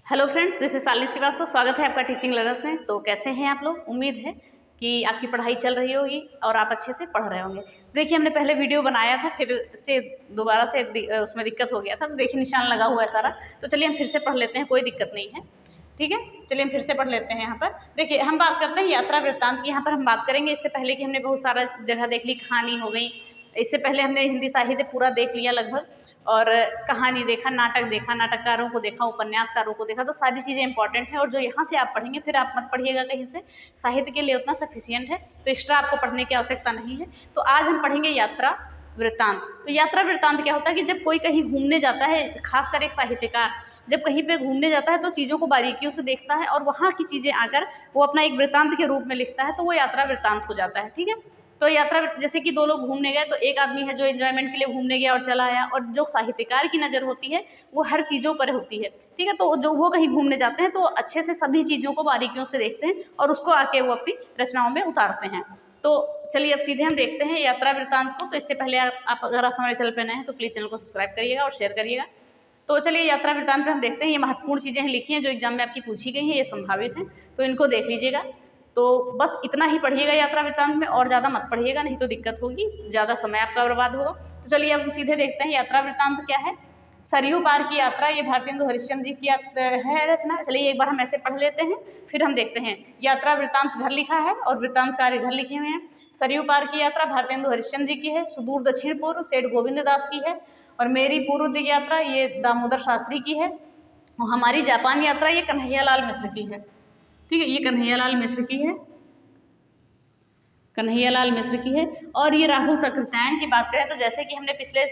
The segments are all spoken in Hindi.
Hello friends, this is Shalini Srivastava. स्वागत है आपका टीचिंग लर्नर्स में। तो कैसे हैं आप लोग? उम्मीद है कि आपकी पढ़ाई चल रही होगी और आप अच्छे से पढ़ रहे होंगे। देखिए, हमने पहले वीडियो बनाया था, फिर से दोबारा से उसमें दिक्कत हो गया था। तो देखिए, निशान लगा हुआ है सारा। तो चलिए हम फिर से पढ़ लेते हैं, कोई दिक्कत नहीं है। ठीक है, चलिए हम फिर से पढ़ लेते हैं। यहाँ पर देखिए, हम बात करते हैं यात्रा वृत्तांत की। यहाँ पर हम बात करेंगे इससे पहले कि हमने बहुत सारा जगह देख ली, कहानी हो गई। इससे पहले हमने हिंदी साहित्य पूरा देख लिया लगभग, और कहानी देखा, नाटक देखा, नाटककारों को देखा, उपन्यासकारों को देखा। तो सारी चीज़ें इंपॉर्टेंट हैं, और जो यहाँ से आप पढ़ेंगे फिर आप मत पढ़िएगा कहीं से। साहित्य के लिए उतना सफिशियंट है, तो एक्स्ट्रा आपको पढ़ने की आवश्यकता नहीं है। तो आज हम पढ़ेंगे यात्रा वृत्तांत। तो यात्रा वृत्तांत क्या होता है कि जब कोई कहीं घूमने जाता है, खासकर एक साहित्यकार जब कहीं पे घूमने जाता है तो चीज़ों को बारीकियों से देखता है और वहाँ की चीज़ें आकर वो अपना एक वृत्तांत के रूप में लिखता है, तो वो यात्रा वृत्तांत हो जाता है। ठीक है, तो यात्रा जैसे कि दो लोग घूमने गए, तो एक आदमी है जो एंजॉयमेंट के लिए घूमने गया और चला आया, और जो साहित्यकार की नज़र होती है वो हर चीज़ों पर होती है। ठीक है, तो जो वो कहीं घूमने जाते हैं तो अच्छे से सभी चीज़ों को बारीकियों से देखते हैं और उसको आके वो अपनी रचनाओं में उतारते हैं। तो चलिए अब सीधे हम देखते हैं यात्रा वृत्तांत को। तो इससे पहले आप अगर आप हमारे चैनल पर नए हैं तो प्लीज़ चैनल को सब्सक्राइब करिएगा और शेयर करिएगा। तो चलिए यात्रा वृत्तांत पे हम देखते हैं। ये महत्वपूर्ण चीज़ें हैं लिखी हैं जो एग्जाम में आपकी पूछी गई हैं, ये संभावित हैं, तो इनको देख लीजिएगा। तो बस इतना ही पढ़िएगा यात्रा वृत्तांत में, और ज़्यादा मत पढ़िएगा, नहीं तो दिक्कत होगी, ज़्यादा समय आपका बर्बाद होगा। तो चलिए अब सीधे देखते हैं यात्रा वृत्तांत क्या है। सरयू पार की यात्रा, ये भारतेंदु हरिश्चंद्र जी की है रचना। चलिए एक बार हम ऐसे पढ़ लेते हैं, फिर हम देखते हैं। यात्रा वृत्तांत इधर लिखा है और वृत्तांतकार इधर लिखे हुए हैं। सरयू पार की यात्रा भारतेंदु हरिश्चंद्र जी की है। सुदूर दक्षिण पूर्व सेठ गोविंद दास की है। और मेरी पूर्व दिग यात्रा ये दामोदर शास्त्री की है। और हमारी जापान यात्रा ये कन्हैयालाल मिश्र की है। ठीक है, ये कन्हैयालाल मिश्र की है, कन्हैयालाल मिश्र की है। और ये राहुल सकृत्यायन की बात करें तो जैसे कि हमने पिछले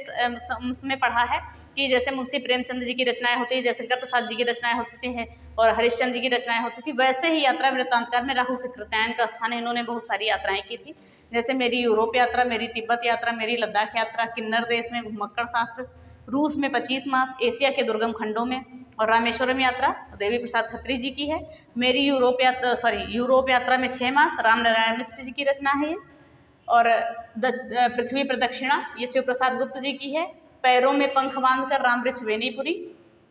उसमें पढ़ा है कि जैसे मुंशी प्रेमचंद जी की रचनाएं होती है, जयशंकर प्रसाद जी की रचनाएं होती हैं और हरिश्चंद्र जी की रचनाएं होती थी, वैसे ही यात्रा वृत्तांतकार में राहुल सकृत्यायन का स्थान है। इन्होंने बहुत सारी यात्राएं की थी, जैसे मेरी यूरोप यात्रा, मेरी तिब्बत यात्रा, मेरी लद्दाख यात्रा, किन्नर देश में घुमक्कड़ शास्त्र, रूस में 25 मास, एशिया के दुर्गम खंडों में, और रामेश्वरम यात्रा देवी प्रसाद खत्री जी की है। मेरी यूरोप यात्रा में 6 मास, रामनारायण मिश्र जी की रचना है ये। और पृथ्वी प्रदक्षिणा ये शिव प्रसाद गुप्त जी की है। पैरों में पंख बांधकर राम वृक्ष बेनीपुरी,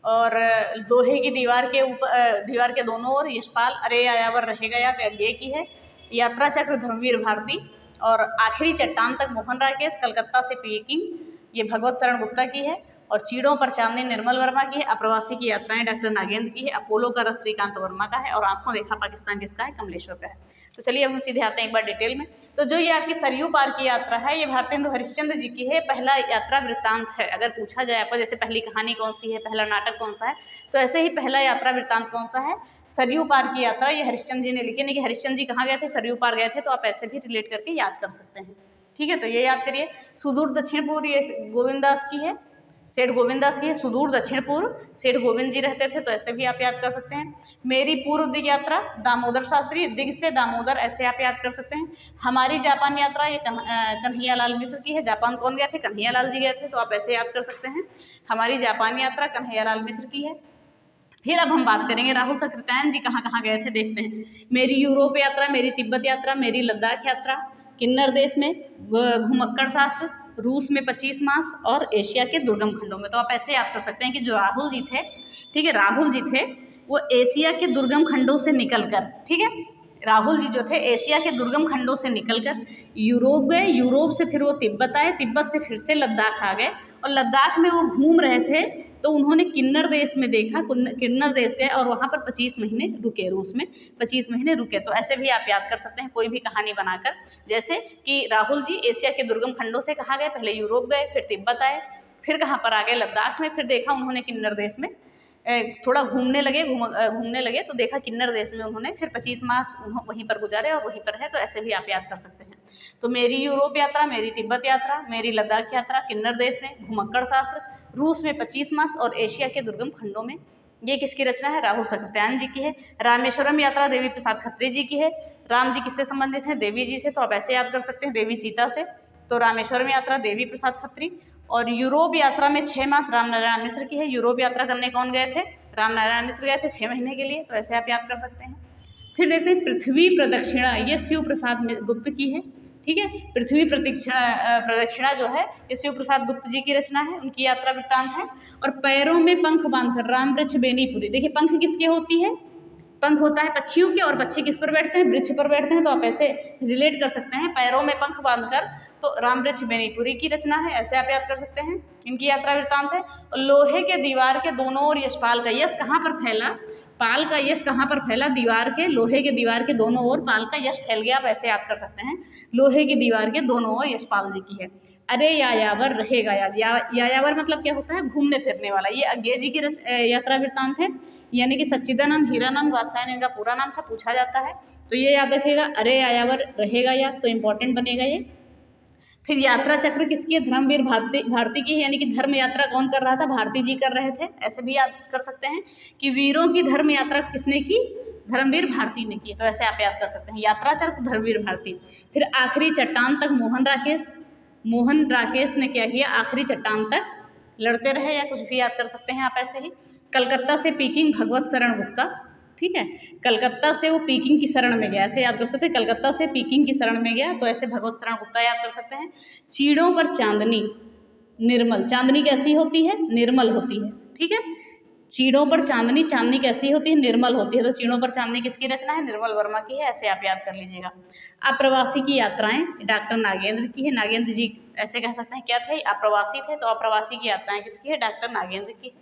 और लोहे की दीवार के दोनों ओर यशपाल अरे आयावर रहेगा याद ये की है। यात्रा चक्र धर्मवीर भारती, और आखिरी चट्टान तक मोहन राकेश कलकत्ता से पेकिंग ये भगवत शरण गुप्ता की है। और चीड़ों पर चांदनी निर्मल वर्मा की है। अप्रवासी की यात्राएं डॉक्टर नागेंद्र की है। अपोलो का रथ श्रीकांत वर्मा का है। और आंखों देखा पाकिस्तान किसका है? कमलेश्वर का है। तो चलिए अब हम सीधे आते हैं एक बार डिटेल में। तो जो ये आपकी सरयू पार की यात्रा है ये भारतेंदु हरिश्चंद्र जी की है, पहला यात्रा वृत्तांत है। अगर पूछा जाए आपको जैसे पहली कहानी कौन सी है, पहला नाटक कौन सा है, तो ऐसे ही पहला यात्रा वृत्तांत कौन सा है? सरयू पार की यात्रा। ये हरिश्चंद्र जी ने लिखी, नहीं कि हरिश्चंद्र जी कहाँ गए थे? सरयू पार गए थे। तो आप ऐसे भी रिलेट करके याद कर सकते हैं। ठीक है, तो ये याद करिए। सुदूर दक्षिण पूर्व ये गोविंद दास की है, सेठ गोविंद दास की है। सुदूर दक्षिण पूर्व सेठ गोविंद जी रहते थे, तो ऐसे भी आप याद कर सकते हैं। मेरी पूर्व दिग यात्रा दामोदर शास्त्री, दिग से दामोदर, ऐसे आप याद कर सकते हैं। हमारी जापान यात्रा ये कन्हैयालाल मिश्र की है। जापान कौन गए थे? कन्हैयालाल जी गए थे, तो आप ऐसे याद कर सकते हैं। हमारी जापान यात्रा कन्हैयालाल मिश्र की है। फिर अब हम बात करेंगे राहुल सकृत्यायन जी कहाँ कहाँ गए थे, देखते हैं। मेरी यूरोप यात्रा, मेरी तिब्बत यात्रा, मेरी लद्दाख यात्रा, किन्नर देश में घुमक्कड़ शास्त्र, रूस में 25 मास, और एशिया के दुर्गम खंडों में। तो आप ऐसे याद कर सकते हैं कि जो राहुल जी थे, ठीक है, राहुल जी थे वो एशिया के दुर्गम खंडों से निकलकर, ठीक है, राहुल जी जो थे एशिया के दुर्गम खंडों से निकलकर यूरोप गए, यूरोप से फिर वो तिब्बत आए, तिब्बत से फिर से लद्दाख आ गए, और लद्दाख में वो घूम रहे थे तो उन्होंने किन्नर देश में देखा, किन्नर देश गए और वहाँ पर 25 महीने रुके, रूस में 25 महीने रुके। तो ऐसे भी आप याद कर सकते हैं कोई भी कहानी बनाकर, जैसे कि राहुल जी एशिया के दुर्गम खंडों से कहाँ गए? पहले यूरोप गए, फिर तिब्बत आए, फिर कहाँ पर आ गए? लद्दाख में, फिर देखा उन्होंने किन्नर देश में थोड़ा घूमने लगे तो देखा किन्नर देश में उन्होंने फिर 25 मास वहीं पर गुजारे और वहीं पर है। तो ऐसे भी आप याद कर सकते हैं। तो मेरी यूरोप यात्रा, मेरी तिब्बत यात्रा, मेरी लद्दाख यात्रा, किन्नर देश में घुमक्कड़ शास्त्र, रूस में 25 मास, और एशिया के दुर्गम खंडों में, ये किसकी रचना है? राहुल सकृत्यायन जी की है। रामेश्वरम यात्रा देवी प्रसाद खत्री जी की है। राम जी किससे संबंधित हैं? देवी जी से, तो आप ऐसे याद कर सकते हैं, देवी सीता से। तो रामेश्वरम यात्रा देवी प्रसाद खत्री। और यूरोप यात्रा में 6 मास रामनारायण मिश्र की है। यूरोप यात्रा करने कौन गए थे? रामनारायण मिश्र गए थे 6 महीने के लिए, तो ऐसे आप याद कर सकते हैं। फिर देखते हैं पृथ्वी प्रदक्षिणा, ये शिव प्रसाद गुप्त की है। ठीक है। पृथ्वी प्रदक्षिणा जो है ये शिव प्रसाद गुप्त जी की रचना है, उनकी यात्रा वृत्तांत है। और पैरों में पंख बांधकर राम वृक्ष बेनीपुरी, देखिए पंख किसके होती है, पंख होता है पक्षियों के, और पक्षी किस पर बैठते हैं, वृक्ष पर बैठते हैं, तो आप ऐसे रिलेट कर सकते हैं, पैरों में पंख बांधकर, तो राम वृक्ष बेनीपुरी की रचना है, ऐसे आप याद कर सकते हैं। इनकी यात्रा वृत्तांत है। और लोहे के दीवार के दोनों ओर यशपाल का, यश कहाँ पर फैला, पाल का यश कहाँ पर फैला, दीवार के, लोहे के दीवार के दोनों ओर पाल का यश फैल गया, आप ऐसे याद कर सकते हैं। लोहे की दीवार के दोनों ओर यशपाल जी की है। अरे यायावर रहेगा याद, यायावर मतलब क्या होता है, घूमने फिरने वाला। ये अज्ञेय जी की यात्रा वृत्तांत है, यानी कि सच्चिदानंद हीरानंद वात्स्यायन इनका पूरा नाम था, पूछा जाता है, तो ये याद रखिएगा। अरे यायावर रहेगा याद, तो इंपॉर्टेंट बनेगा ये। फिर यात्रा चक्र किसकी है, धर्मवीर भारती की है, यानी कि धर्म यात्रा कौन कर रहा था, भारती जी कर रहे थे, ऐसे भी याद कर सकते हैं कि वीरों की धर्म यात्रा किसने की, धर्मवीर भारती ने की, तो ऐसे आप याद कर सकते हैं, यात्रा चक्र धर्मवीर भारती। फिर आखिरी चट्टान तक मोहन राकेश ने क्या किया, आखिरी चट्टान तक लड़ते रहे, या कुछ भी याद कर सकते हैं आप ऐसे ही। कलकत्ता से पीकिंग भगवत शरण गुप्ता, ठीक है, कलकत्ता से वो पीकिंग की शरण में गया, ऐसे याद कर सकते हैं, कलकत्ता से पीकिंग की शरण में गया, तो ऐसे भगवत शरण गुप्ता याद कर सकते हैं। चीड़ों पर चांदनी निर्मल, चांदनी कैसी होती है, निर्मल होती है, ठीक है। चीड़ों पर चांदनी, चांदनी कैसी होती है, निर्मल होती है, तो चीड़ों पर चांदनी किसकी रचना है, निर्मल वर्मा की है, ऐसे आप याद कर लीजिएगा। अप्रवासी की यात्राएं डॉक्टर नागेंद्र की है, नागेंद्र जी ऐसे कह सकते हैं क्या थे, अप्रवासी थे, तो अप्रवासी की यात्राएं किसकी है, डॉक्टर नागेंद्र की है।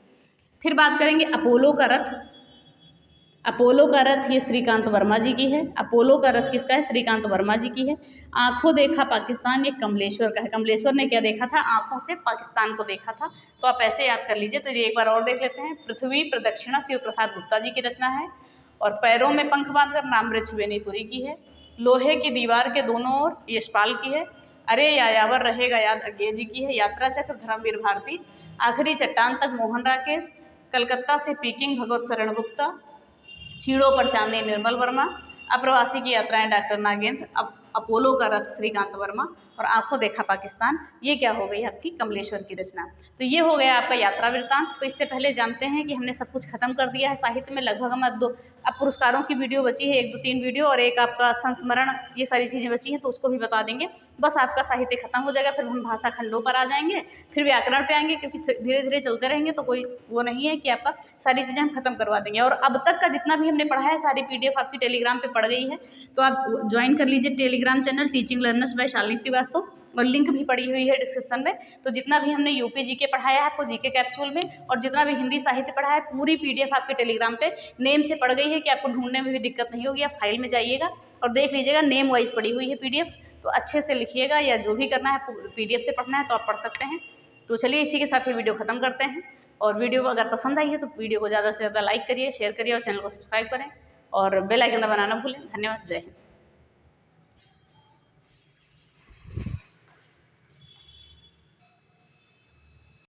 फिर बात करेंगे अपोलो का रथ, अपोलो का रथ ये श्रीकांत वर्मा जी की है, अपोलो का रथ किसका है, श्रीकांत वर्मा जी की है। आंखों देखा पाकिस्तान ये कमलेश्वर का है, कमलेश्वर ने क्या देखा था, आंखों से पाकिस्तान को देखा था, तो आप ऐसे याद कर लीजिए। तो ये एक बार और देख लेते हैं। पृथ्वी प्रदक्षिणा शिव प्रसाद गुप्ता जी की रचना है, और पैरों में पंख बांधकर राम वृक्ष बेनीपुरी की है। लोहे की दीवार के दोनों ओर यशपाल की है। अरे यायावर रहेगा याद अज्ञेय जी की है। यात्रा चक्र धर्मवीर भारती। आखिरी चट्टान तक मोहन राकेश। कलकत्ता से पीकिंग भगवत शरण गुप्ता। चीड़ों पर चांदनी निर्मल वर्मा। अप्रवासी की यात्राएं डॉक्टर नागेंद्र। अपोलो का रथ श्रीकांत वर्मा। और आंखों देखा पाकिस्तान ये क्या हो गई आपकी कमलेश्वर की रचना। तो ये हो गया आपका यात्रा वृत्तांत। तो इससे पहले जानते हैं कि हमने सब कुछ खत्म कर दिया है साहित्य में, लगभग हम अब पुरस्कारों की वीडियो बची है, 1-2-3 वीडियो, और एक आपका संस्मरण, ये सारी चीज़ें बची हैं, तो उसको भी बता देंगे। बस आपका साहित्य खत्म हो जाएगा, फिर हम भाषा खंडों पर आ जाएंगे, फिर व्याकरण पे आएंगे, क्योंकि धीरे धीरे चलते रहेंगे, तो कोई वो नहीं है कि आपका सारी चीज़ें हम खत्म करवा देंगे। और अब तक का जितना भी हमने पढ़ा है सारी PDF आपकी टेलीग्राम पे पड़ गई है, तो आप ज्वाइन कर लीजिए Telegram channel teaching learners by Shalini Srivastava, और लिंक भी पड़ी हुई है डिस्क्रिप्शन में। तो जितना भी हमने यूपी जीके पढ़ाया है आपको जीके कैप्सूल में, और जितना भी हिंदी साहित्य पढ़ा है, पूरी PDF आपके टेलीग्राम पे नेम से पड़ गई है, कि आपको ढूंढने में भी दिक्कत नहीं होगी। आप फाइल में जाइएगा और देख लीजिएगा, नेम वाइज पड़ी हुई है PDF, तो अच्छे से लिखिएगा, या जो भी करना है PDF से पढ़ना है तो आप पढ़ सकते हैं। तो चलिए इसी के साथ ये वीडियो खत्म करते हैं, और वीडियो अगर पसंद आई है तो वीडियो को ज़्यादा से ज़्यादा लाइक करिए, शेयर करिए, और चैनल को सब्सक्राइब करें, और बेल आइकन दबाना ना भूलें। धन्यवाद, जय हिंद।